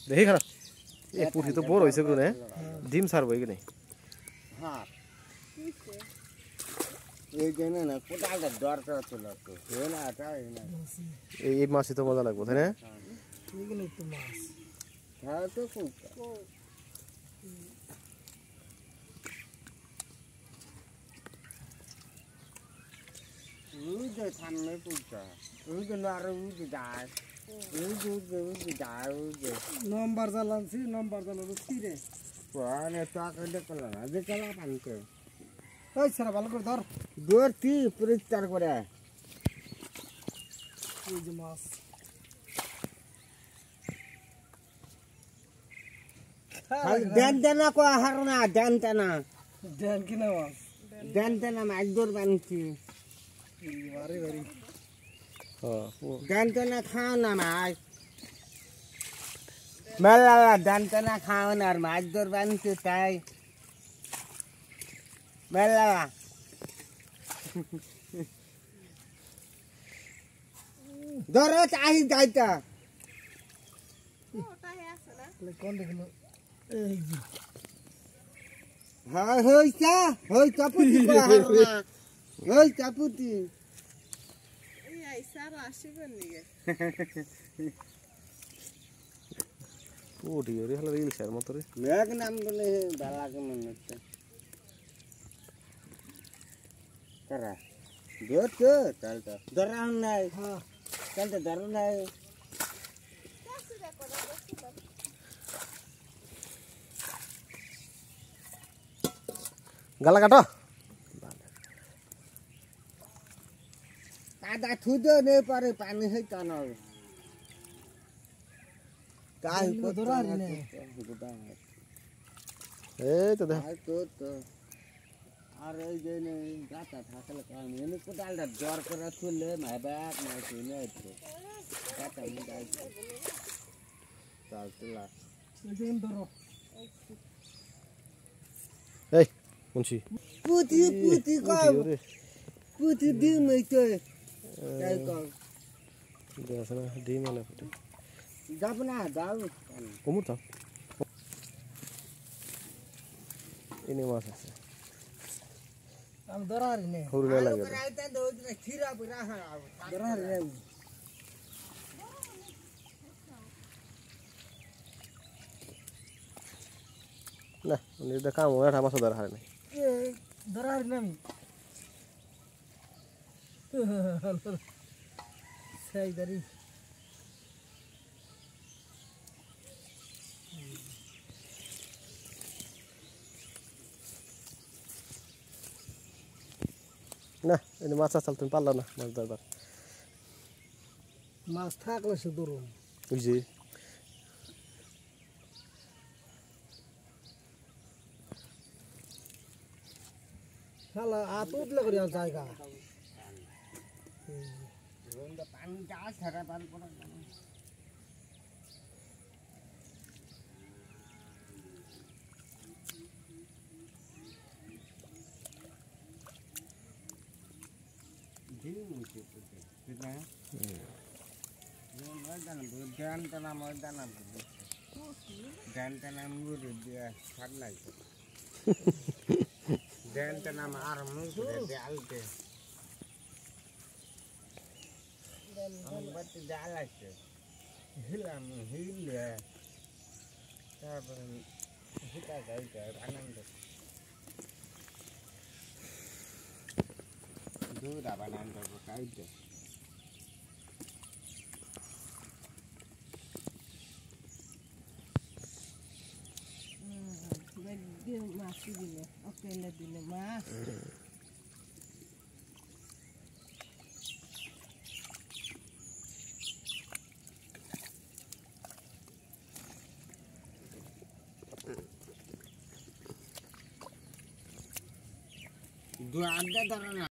দেখি খারাপ এ পুঁটি তো বড় হয়েছে কোনে ডিম ছাড়বো কি নেই হ্যাঁ এই জন্য না কোটালটা দরকার ছিল তো না এই মাছই তো মজা লাগবে তাই না এগুলো তো মাছ হ্যাঁ তো খুব ওই যে সামনে পুজা ওই যে আর ওই যে যায় নম্বর জ্বালানছি নম্বর জ্বালানো তীরে মানে টাকা দেখলো না দেখলা পানিতে ওই সারা ভালো করে ধর ধরতি পরিষ্কার করে এই যে মাছ দেন দেনা কো হার না দেন দেনা দেন কিনা মাছ দেন দেনা মাছ ধর বানছি বাড়ি বাড়ি দেন দেনা খাও না মাছ মেলা দেন দেনা খাও না আর মাছ ধর বানছি তাই মেলা ধরো চাই যাইতা কোন দেখলো এই যে হ্যাঁ হইছা হইছা পুতি হইছা পুতি পুঁটি ওরে হলো রিল শেয়ার মতো রে মেঘ নাম বলে বালাকে মনে হচ্ছে করা ধরতো চলতো ধরা নাই হ্যাঁ চলতো ধরো নাই গালা কাটো কাদা থুদো নেই পারে পানি হইতো না কাই ধরা নে এই তো দেখ তো আর এই যে গাতা থাকলে কারণ এনে কোটালটা জ্বর করে তুললে মাইবাক মাই তুলে গাতা মুদাই চাল তুলা এই ধরো এই মুন্সি পুতি পুতি কও পুতি ডিম হইতো তাই কও দেখ না ডিম আলে পুঁটি যাব না যাও কুমুর তো এনে মাছ আছে আমি ধরা নে হুরলে লাগে রাইতা দৌদ না খিরা পুরা ধরা রে না মানে এটা কাম হয় মাছ ধরা হয় না ধরা রে আমি সেই দাঁড়ি না এই মাছ চাল তুমি পারলা না মাছ ধরবার মাছ থাকলে সে ধরো ওই যে শালা হাত উঠলে করে জায়গা পানি যা ছাড়া পান পড়া masih gini, oke lebih lemas. Dua ada